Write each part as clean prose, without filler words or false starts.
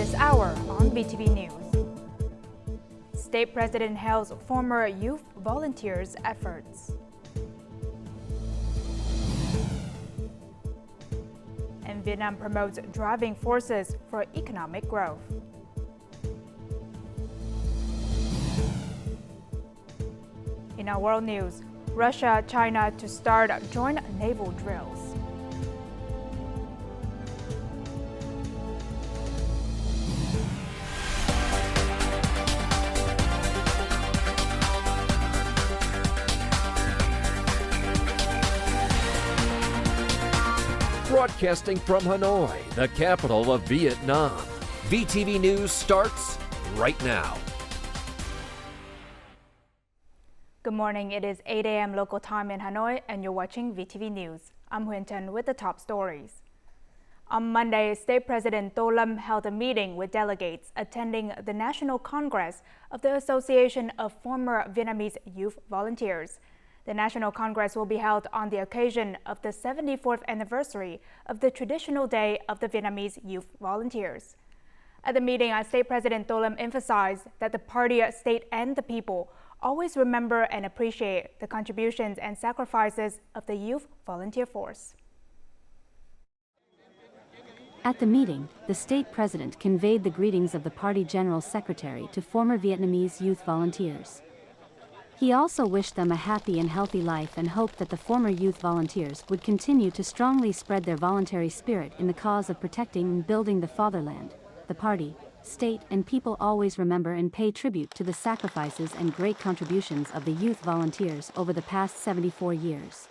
this hour on VTV News. State President hails former youth volunteers' efforts. And Vietnam promotes driving forces for economic growth. In our world news, Russia, China to start joint naval drills. Broadcasting from Hanoi, the capital of Vietnam. VTV News starts right now. Good morning. It is 8 a.m. local time in Hanoi, and you're watching VTV News. I'm Huyen Trân with the top stories. On Monday, State President Tô Lâm held a meeting with delegates attending the National Congress of the Association of Former Vietnamese Youth Volunteers. The National Congress will be held on the occasion of the 74th anniversary of the traditional Day of the Vietnamese Youth Volunteers. At the meeting, State President Tô Lâm emphasized that the party, state, and the people always remember and appreciate the contributions and sacrifices of the youth volunteer force. At the meeting, the state president conveyed the greetings of the party general secretary to former Vietnamese youth volunteers. He also wished them a happy and healthy life and hoped that the former youth volunteers would continue to strongly spread their voluntary spirit in the cause of protecting and building the fatherland. The party, state, and people always remember and pay tribute to the sacrifices and great contributions of the youth volunteers over the past 74 years.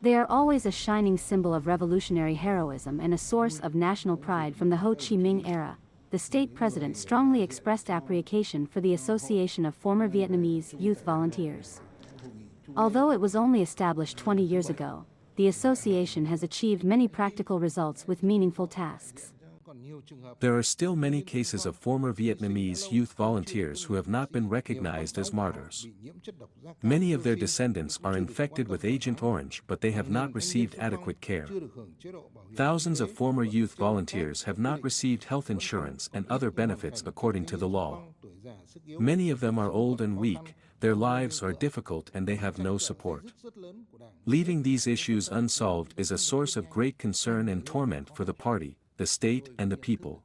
They are always a shining symbol of revolutionary heroism and a source of national pride from the Ho Chi Minh era. The state president strongly expressed appreciation for the Association of Former Vietnamese Youth Volunteers. Although it was only established 20 years ago, the association has achieved many practical results with meaningful tasks. There are still many cases of former Vietnamese youth volunteers who have not been recognized as martyrs. Many of their descendants are infected with Agent Orange, but they have not received adequate care. Thousands of former youth volunteers have not received health insurance and other benefits according to the law. Many of them are old and weak, their lives are difficult and they have no support. Leaving these issues unsolved is a source of great concern and torment for the party, the state, and the people.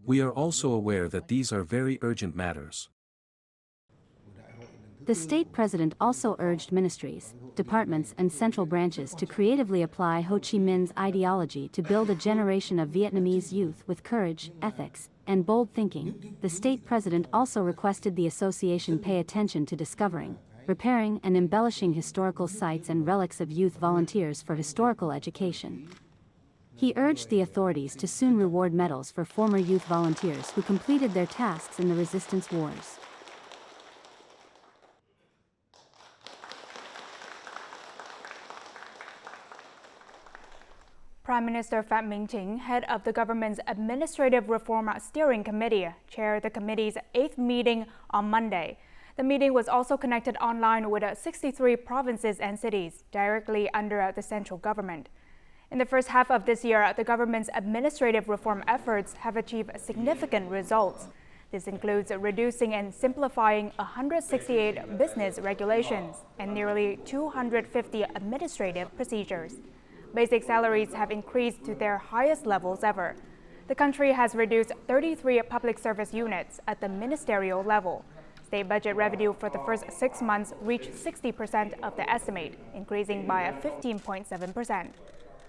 We are also aware that these are very urgent matters. The state president also urged ministries, departments, and central branches to creatively apply Ho Chi Minh's ideology to build a generation of Vietnamese youth with courage, ethics, and bold thinking. The state president also requested the association pay attention to discovering, repairing, and embellishing historical sites and relics of youth volunteers for historical education. He urged the authorities to soon reward medals for former youth volunteers who completed their tasks in the resistance wars. Prime Minister Pham Binh Minh, head of the government's Administrative Reform Steering Committee, chaired the committee's 8th meeting on Monday. The meeting was also connected online with 63 provinces and cities directly under the central government. In the first half of this year, the government's administrative reform efforts have achieved significant results. This includes reducing and simplifying 168 business regulations and nearly 250 administrative procedures. Basic salaries have increased to their highest levels ever. The country has reduced 33 public service units at the ministerial level. State budget revenue for the first 6 months reached 60% of the estimate, increasing by 15.7%.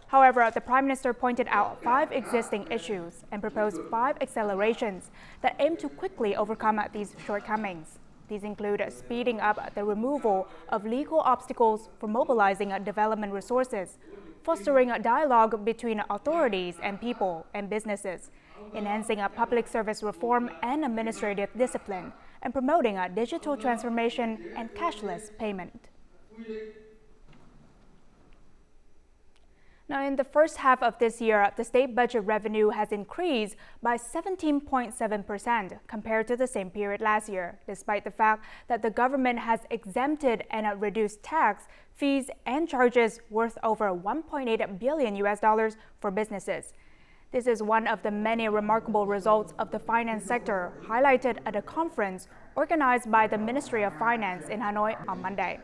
However, the Prime Minister pointed out 5 existing issues and proposed 5 accelerations that aim to quickly overcome these shortcomings. These include speeding up the removal of legal obstacles for mobilizing development resources, fostering a dialogue between authorities and people and businesses, enhancing public service reform and administrative discipline, and promoting digital transformation and cashless payment. Now, in the first half of this year, the state budget revenue has increased by 17.7% compared to the same period last year, despite the fact that the government has exempted and reduced tax, fees, and charges worth over $1.8 billion for businesses. This is one of the many remarkable results of the finance sector highlighted at a conference organized by the Ministry of Finance in Hanoi on Monday.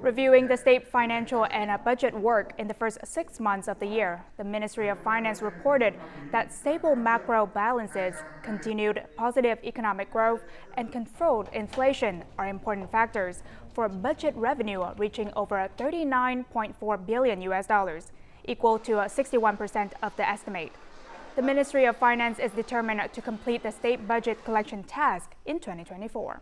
Reviewing the state financial and budget work in the first 6 months of the year, the Ministry of Finance reported that stable macro balances, continued positive economic growth, and controlled inflation are important factors for budget revenue reaching over $39.4 billion, equal to 61% of the estimate. The Ministry of Finance is determined to complete the state budget collection task in 2024.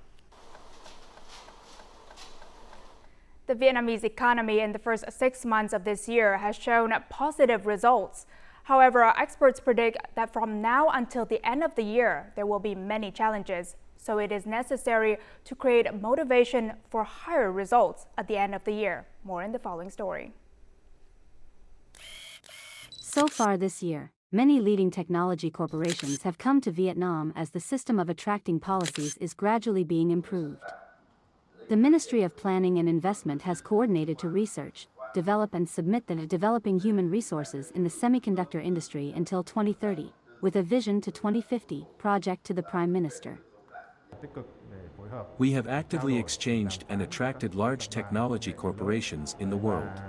The Vietnamese economy in the first 6 months of this year has shown positive results. However, experts predict that from now until the end of the year, there will be many challenges. So it is necessary to create motivation for higher results at the end of the year. More in the following story. So far this year, many leading technology corporations have come to Vietnam as the system of attracting policies is gradually being improved. The Ministry of Planning and Investment has coordinated to research, develop and submit the Developing Human Resources in the Semiconductor Industry until 2030, with a Vision to 2050 project to the Prime Minister. We have actively exchanged and attracted large technology corporations in the world.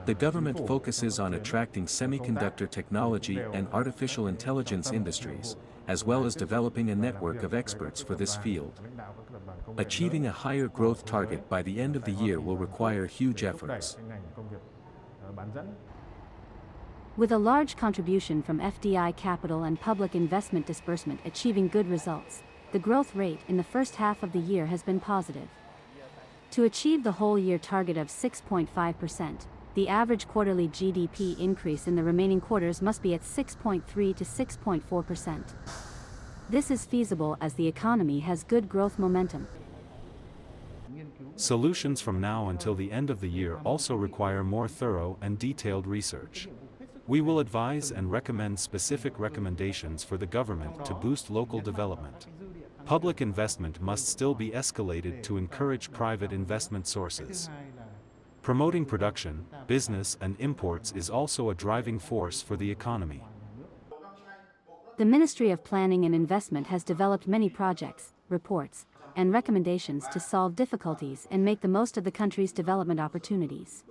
The government focuses on attracting semiconductor technology and artificial intelligence industries, as well as developing a network of experts for this field. Achieving a higher growth target by the end of the year will require huge efforts. With a large contribution from FDI capital and public investment disbursement achieving good results, the growth rate in the first half of the year has been positive. To achieve the whole year target of 6.5%, the average quarterly GDP increase in the remaining quarters must be at 6.3 to 6.4%. This is feasible as the economy has good growth momentum. Solutions from now until the end of the year also require more thorough and detailed research. We will advise and recommend specific recommendations for the government to boost local development. Public investment must still be escalated to encourage private investment sources. Promoting production, business and imports is also a driving force for the economy. The Ministry of Planning and Investment has developed many projects, reports, and recommendations to solve difficulties and make the most of the country's development opportunities.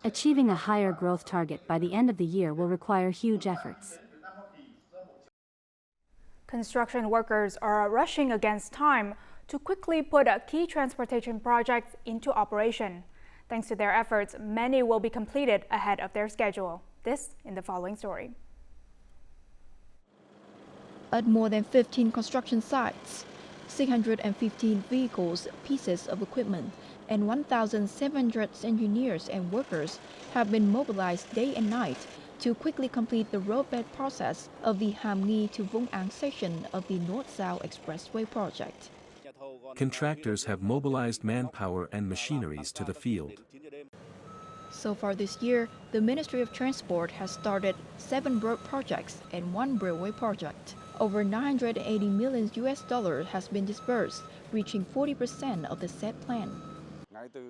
Achieving a higher growth target by the end of the year will require huge efforts. Construction workers are rushing against time to quickly put key transportation projects into operation. Thanks to their efforts, many will be completed ahead of their schedule. This in the following story. At more than 15 construction sites, 615 vehicles, pieces of equipment, and 1,700 engineers and workers have been mobilized day and night to quickly complete the roadbed process of the Hàm Nghi to Vũng Áng section of the North-South Expressway project. Contractors have mobilized manpower and machineries to the field. So far this year, the Ministry of Transport has started 7 road projects and 1 railway project. Over $980 million has been disbursed, reaching 40% of the set plan.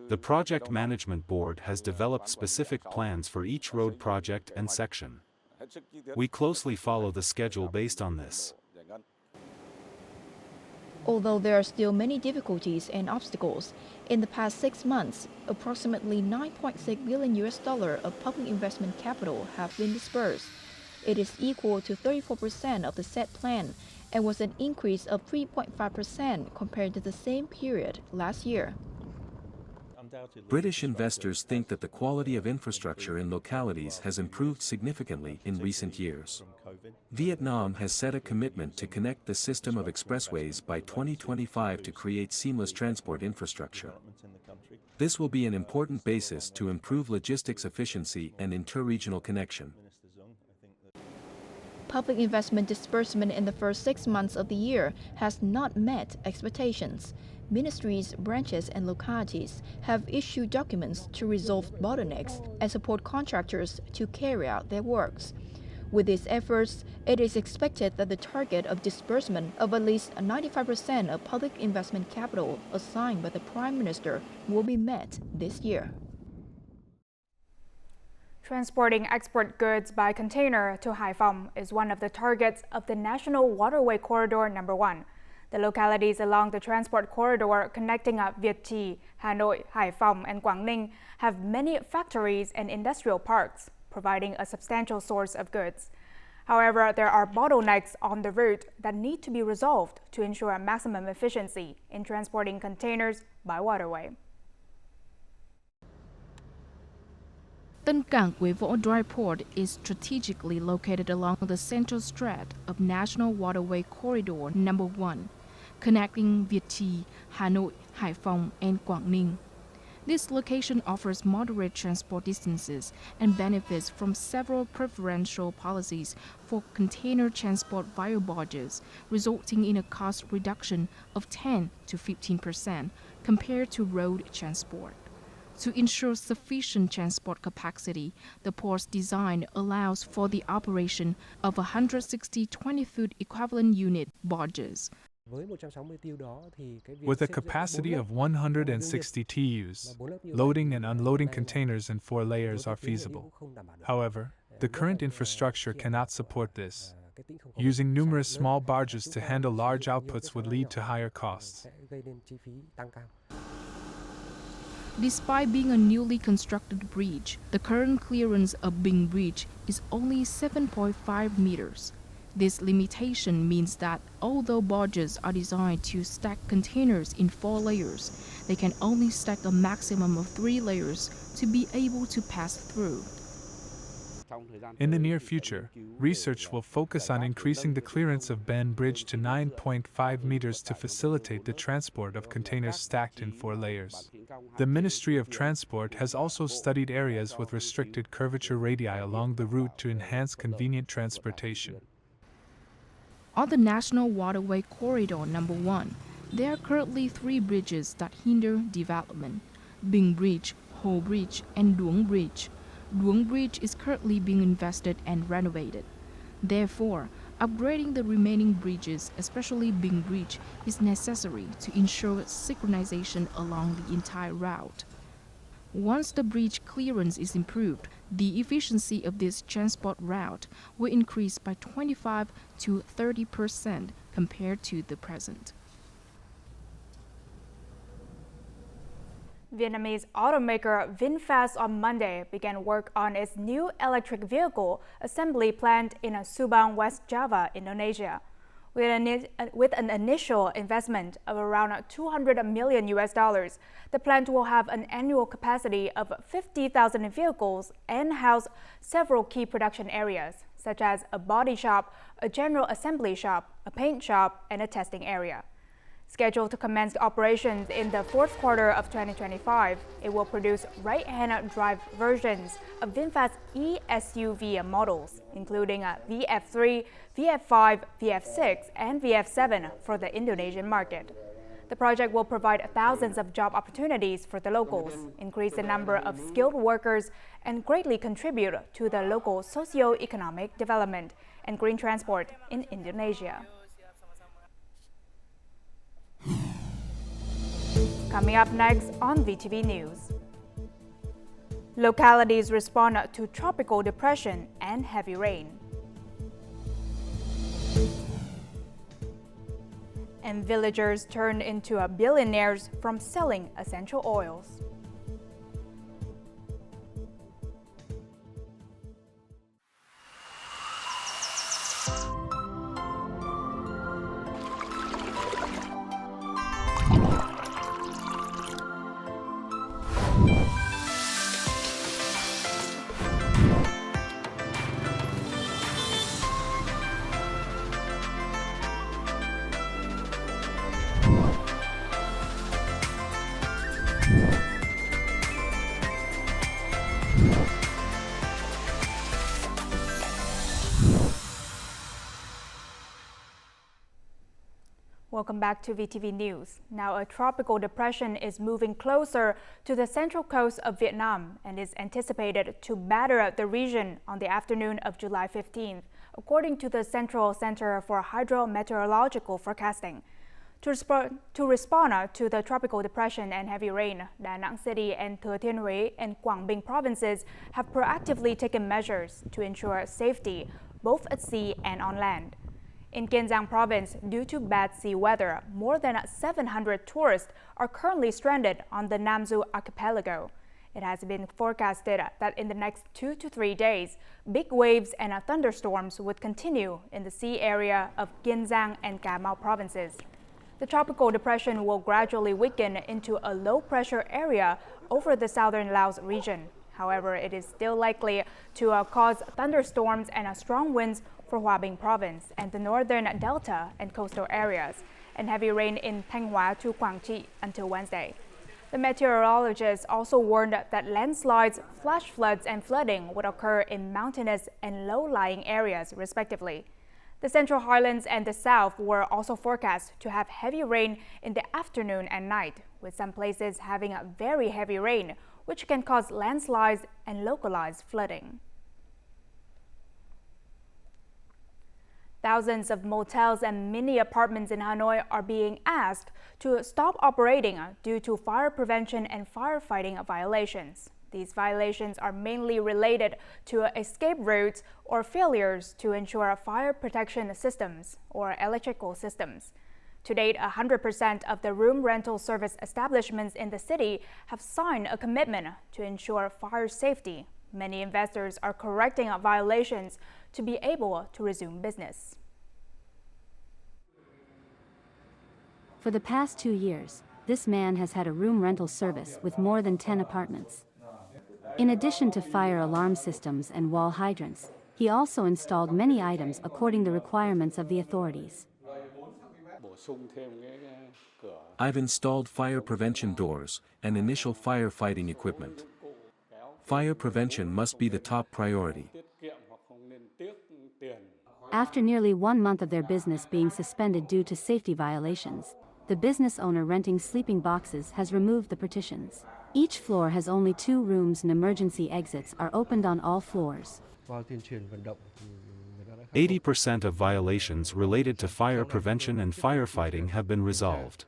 The Project Management Board has developed specific plans for each road project and section. We closely follow the schedule based on this. Although there are still many difficulties and obstacles, in the past 6 months, approximately $9.6 billion of public investment capital have been disbursed. It is equal to 34% of the set plan and was an increase of 3.5% compared to the same period last year. British investors think that the quality of infrastructure in localities has improved significantly in recent years. Vietnam has set a commitment to connect the system of expressways by 2025 to create seamless transport infrastructure. This will be an important basis to improve logistics efficiency and inter-regional connection. Public investment disbursement in the first 6 months of the year has not met expectations. Ministries, branches, and localities have issued documents to resolve bottlenecks and support contractors to carry out their works. With these efforts, it is expected that the target of disbursement of at least 95% of public investment capital assigned by the Prime Minister will be met this year. Transporting export goods by container to Haiphong is one of the targets of the National Waterway Corridor No. 1. The localities along the transport corridor connecting VTV, Hanoi, Haiphong, and Quảng Ninh have many factories and industrial parks, providing a substantial source of goods. However, there are bottlenecks on the route that need to be resolved to ensure maximum efficiency in transporting containers by waterway. Tân Cảng Quế Võ Dry Port is strategically located along the central stretch of National Waterway Corridor No. 1, connecting VTV, Hanoi, Haiphong, and Quảng Ninh. This location offers moderate transport distances and benefits from several preferential policies for container transport via barges, resulting in a cost reduction of 10 to 15% compared to road transport. To ensure sufficient transport capacity, the port's design allows for the operation of 160 20-foot equivalent unit barges. With a capacity of 160 TEUs, loading and unloading containers in 4 layers are feasible. However, the current infrastructure cannot support this. Using numerous small barges to handle large outputs would lead to higher costs. Despite being a newly constructed bridge, the current clearance of Bình Bridge is only 7.5 meters. This limitation means that although barges are designed to stack containers in 4 layers, they can only stack a maximum of 3 layers to be able to pass through. In the near future, research will focus on increasing the clearance of Bình Bridge to 9.5 meters to facilitate the transport of containers stacked in 4 layers. The Ministry of Transport has also studied areas with restricted curvature radii along the route to enhance convenient transportation. On the National Waterway Corridor No. 1, there are currently 3 bridges that hinder development: Bình Bridge, Hồ Bridge, and Duong Bridge. Duong Bridge is currently being invested and renovated. Therefore, upgrading the remaining bridges, especially Bình Bridge, is necessary to ensure synchronization along the entire route. Once the bridge clearance is improved, the efficiency of this transport route will increase by 25 to 30% compared to the present. Vietnamese automaker VinFast on Monday began work on its new electric vehicle assembly plant in Subang, West Java, Indonesia. With an initial investment of around $200 million, the plant will have an annual capacity of 50,000 vehicles and house several key production areas, such as a body shop, a general assembly shop, a paint shop, and a testing area. Scheduled to commence operations in the 4th quarter of 2025, it will produce right-hand drive versions of VinFast e-SUV models, including VF3, VF5, VF6, and VF7 for the Indonesian market. The project will provide thousands of job opportunities for the locals, increase the number of skilled workers, and greatly contribute to the local socio-economic development and green transport in Indonesia. Coming up next on VTV News. Localities respond to tropical depression and heavy rain. And villagers turn into billionaires from selling essential oils. Welcome back to VTV News. Now, a tropical depression is moving closer to the central coast of Vietnam and is anticipated to batter the region on the afternoon of July 15th, according to the Central Center for Hydrometeorological Forecasting. To respond to the tropical depression and heavy rain, Da Nang City and Thừa Thiên Huế and Quảng Bình provinces have proactively taken measures to ensure safety both at sea and on land. In Kiên Giang province, due to bad sea weather, more than 700 tourists are currently stranded on the Nam Du archipelago. It has been forecasted that in the next 2 to 3 days, big waves and thunderstorms would continue in the sea area of Kiên Giang and Cà Mau provinces. The tropical depression will gradually weaken into a low-pressure area over the southern Laos region. However, it is still likely to cause thunderstorms and strong winds for Hòa Bình province and the northern delta and coastal areas, and heavy rain in Thanh Hóa to Quảng Trị until Wednesday. The meteorologists also warned that landslides, flash floods, and flooding would occur in mountainous and low-lying areas, respectively. The Central Highlands and the South were also forecast to have heavy rain in the afternoon and night, with some places having a very heavy rain, which can cause landslides and localized flooding. Thousands of motels and mini apartments in Hanoi are being asked to stop operating due to fire prevention and firefighting violations. These violations are mainly related to escape routes or failures to ensure fire protection systems or electrical systems. To date, 100% of the room rental service establishments in the city have signed a commitment to ensure fire safety. Many investors are correcting violations to be able to resume business. For the past 2 years, this man has had a room rental service with more than 10 apartments. In addition to fire alarm systems and wall hydrants, he also installed many items according to the requirements of the authorities. I've installed fire prevention doors and initial firefighting equipment. Fire prevention must be the top priority. After nearly 1 month of their business being suspended due to safety violations, the business owner renting sleeping boxes has removed the partitions. Each floor has only 2 rooms and emergency exits are opened on all floors. 80% of violations related to fire prevention and firefighting have been resolved.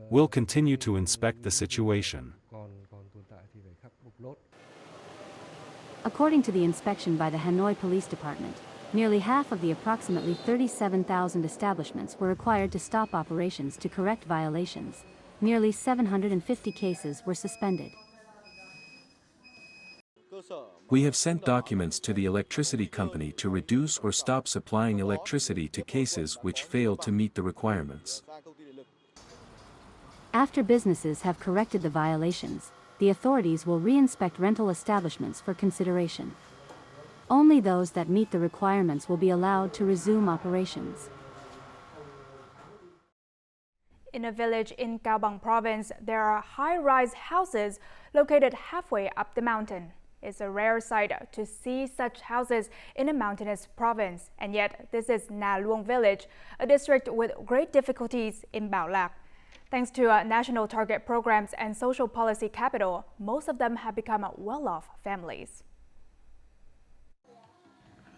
We'll continue to inspect the situation. According to the inspection by the Hanoi Police Department, nearly half of the approximately 37,000 establishments were required to stop operations to correct violations. Nearly 750 cases were suspended. We have sent documents to the electricity company to reduce or stop supplying electricity to cases which fail to meet the requirements. After businesses have corrected the violations, the authorities will re-inspect rental establishments for consideration. Only those that meet the requirements will be allowed to resume operations. In a village in Cao Bằng province, there are high-rise houses located halfway up the mountain. It's a rare sight to see such houses in a mountainous province, and yet this is Na Luông village, a district with great difficulties in Bảo Lạc. Thanks to national target programs and social policy capital, most of them have become well-off families.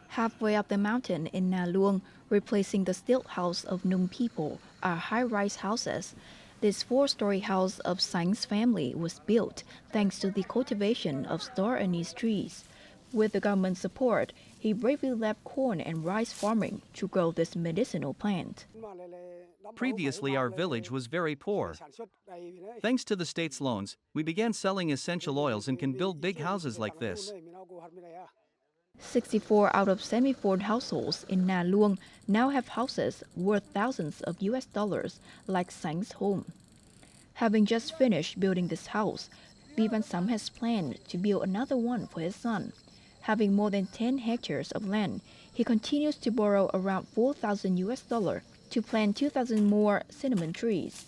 Halfway up the mountain in Na Luông, replacing the stilt house of Nung people, are high-rise houses. This 4-story house of Sang's family was built thanks to the cultivation of star anise trees. With the government support, he bravely left corn and rice farming to grow this medicinal plant. Previously, our village was very poor. Thanks to the state's loans, we began selling essential oils and can build big houses like this. 64 out of 74 households in Na Luông now have houses worth thousands of US dollars, like Sang's home. Having just finished building this house, Vivan Sam has planned to build another one for his son. Having more than 10 hectares of land, he continues to borrow around 4,000 US dollars to plant 2,000 more cinnamon trees.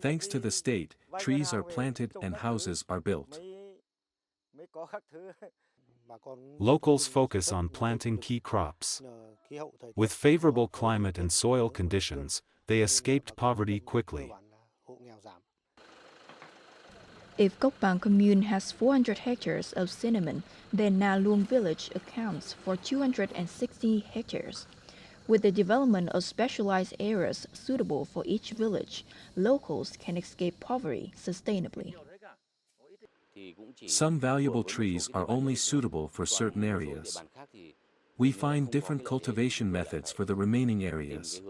Thanks to the state, trees are planted and houses are built. Locals focus on planting key crops. With favorable climate and soil conditions, they escaped poverty quickly. If Cốc Bằng commune has 400 hectares of cinnamon, then Na Luông village accounts for 260 hectares. With the development of specialized areas suitable for each village, locals can escape poverty sustainably. Some valuable trees are only suitable for certain areas. We find different cultivation methods for the remaining areas.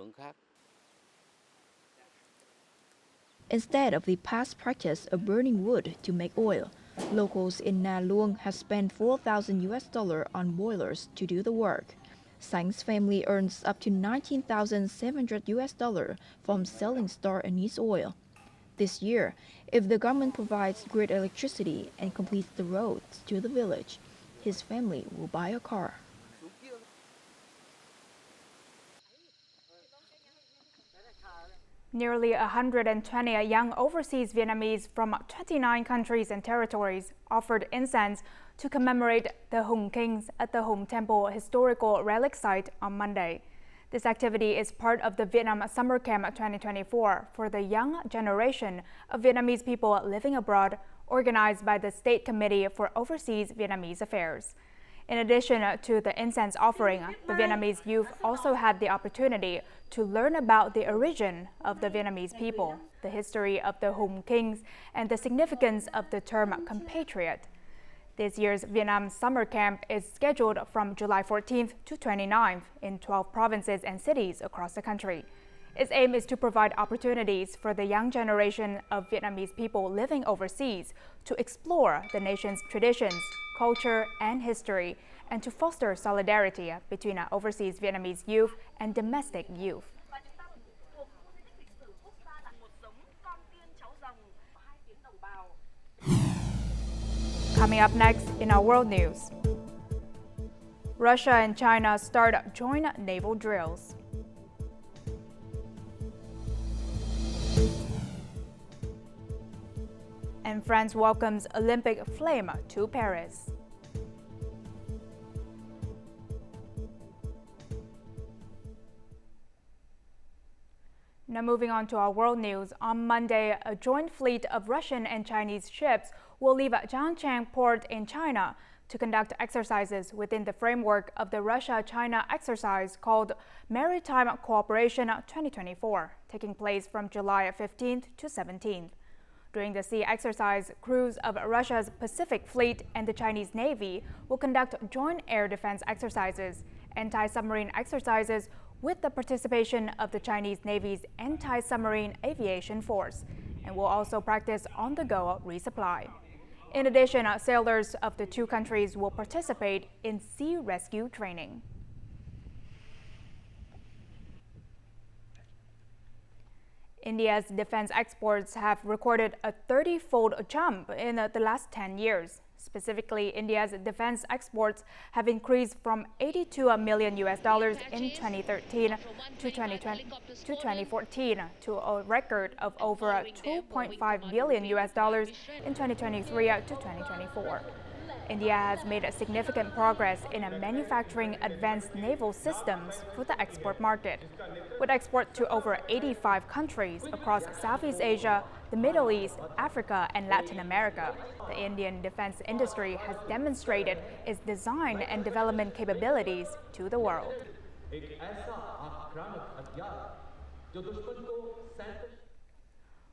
Instead of the past practice of burning wood to make oil, locals in Na Luang have spent $4,000 on boilers to do the work. Sang's family earns up to $19,700 from selling star anise oil. This year, if the government provides grid electricity and completes the roads to the village, his family will buy a car. Nearly 120 young overseas Vietnamese from 29 countries and territories offered incense to commemorate the Hùng Kings at the Hùng Temple Historical Relic Site on Monday. This activity is part of the Vietnam Summer Camp 2024 for the young generation of Vietnamese people living abroad, organized by the State Committee for Overseas Vietnamese Affairs. In addition to the incense offering, the Vietnamese youth also had the opportunity to learn about the origin of the Vietnamese people, the history of the Hùng Kings, and the significance of the term compatriot. This year's Vietnam Summer Camp is scheduled from July 14th to 29th in 12 provinces and cities across the country. Its aim is to provide opportunities for the young generation of Vietnamese people living overseas to explore the nation's traditions, culture, and history, and to foster solidarity between overseas Vietnamese youth and domestic youth. Coming up next in our world news, Russia and China start joint naval drills. And France welcomes Olympic flame to Paris. Now moving on to our world news. On Monday, a joint fleet of Russian and Chinese ships will leave Zhangjiang port in China to conduct exercises within the framework of the Russia-China exercise called Maritime Cooperation 2024, taking place from July 15th to 17th. During the sea exercise, crews of Russia's Pacific Fleet and the Chinese Navy will conduct joint air defense exercises, anti-submarine exercises with the participation of the Chinese Navy's Anti-Submarine Aviation Force, and will also practice on-the-go resupply. In addition, sailors of the two countries will participate in sea rescue training. India's defense exports have recorded a 30-fold jump in the last 10 years. Specifically, India's defense exports have increased from $82 million in 2013 to 2014 to a record of over $2.5 billion in 2023 to 2024. India has made significant progress in manufacturing advanced naval systems for the export market. With export to over 85 countries across Southeast Asia, the Middle East, Africa, and Latin America, the Indian defense industry has demonstrated its design and development capabilities to the world.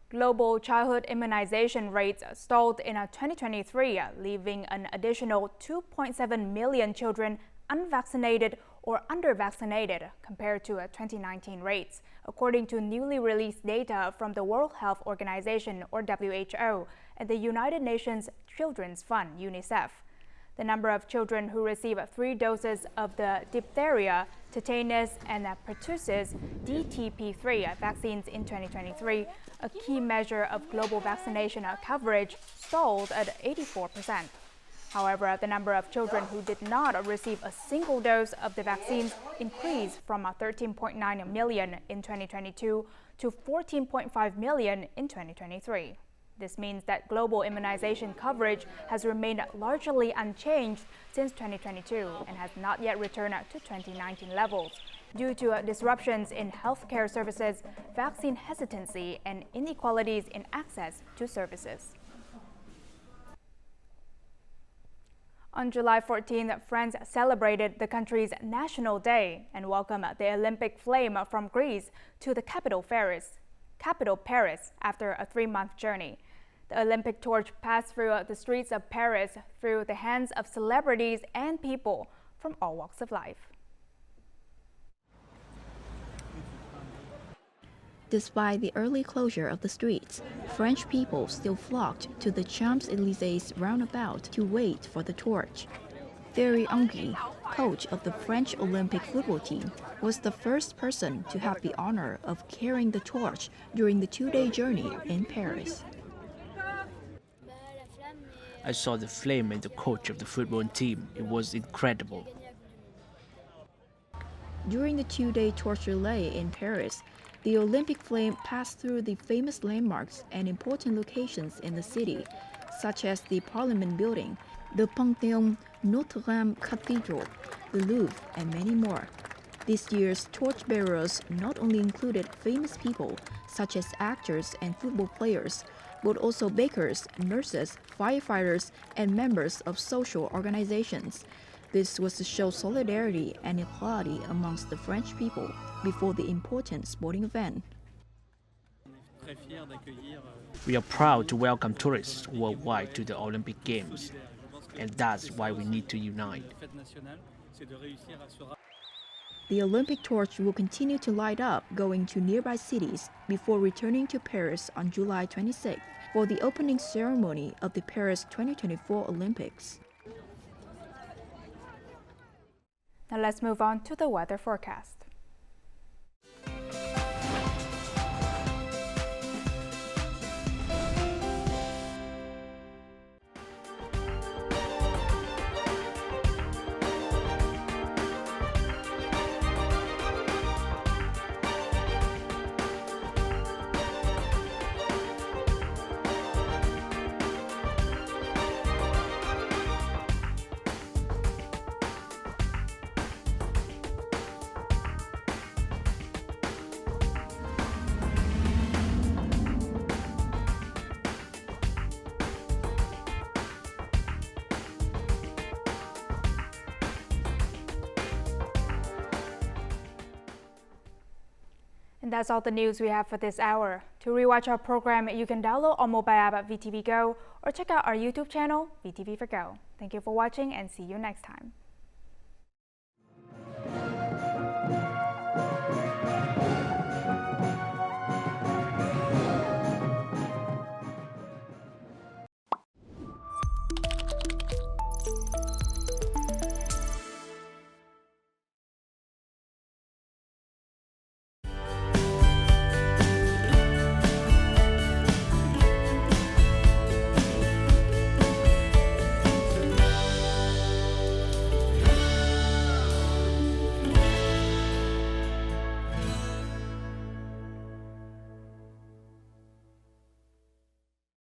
Global childhood immunization rates stalled in 2023, leaving an additional 2.7 million children unvaccinated or under-vaccinated compared to 2019 rates, according to newly released data from the World Health Organization, or WHO, and the United Nations Children's Fund, UNICEF. The number of children who receive 3 doses of the diphtheria, tetanus, and pertussis DTP3 vaccines in 2023, a key measure of global vaccination coverage, stalled at 84%. However, the number of children who did not receive a single dose of the vaccines increased from 13.9 million in 2022 to 14.5 million in 2023. This means that global immunization coverage has remained largely unchanged since 2022 and has not yet returned to 2019 levels due to disruptions in healthcare services, vaccine hesitancy, and inequalities in access to services. On July 14th, France celebrated the country's National Day and welcomed the Olympic flame from Greece to the capital Paris after a 3-month journey. The Olympic torch passed through the streets of Paris through the hands of celebrities and people from all walks of life. Despite the early closure of the streets, French people still flocked to the Champs-Élysées roundabout to wait for the torch. Thierry Henry, coach of the French Olympic football team, was the first person to have the honor of carrying the torch during the 2-day journey in Paris. I saw the flame and the coach of the football team. It was incredible. During the 2-day torch relay in Paris, the Olympic flame passed through the famous landmarks and important locations in the city, such as the Parliament Building, the Panthéon, Notre Dame Cathedral, the Louvre, and many more. This year's torchbearers not only included famous people, such as actors and football players, but also bakers, nurses, firefighters, and members of social organizations. This was to show solidarity and equality amongst the French people before the important sporting event. We are proud to welcome tourists worldwide to the Olympic Games, and that's why we need to unite. The Olympic torch will continue to light up going to nearby cities before returning to Paris on July 26th for the opening ceremony of the Paris 2024 Olympics. Now let's move on to the weather forecast. And that's all the news we have for this hour. To rewatch our program, you can download our mobile app at VTVgo or check out our YouTube channel, VTV4Go. Thank you for watching and see you next time.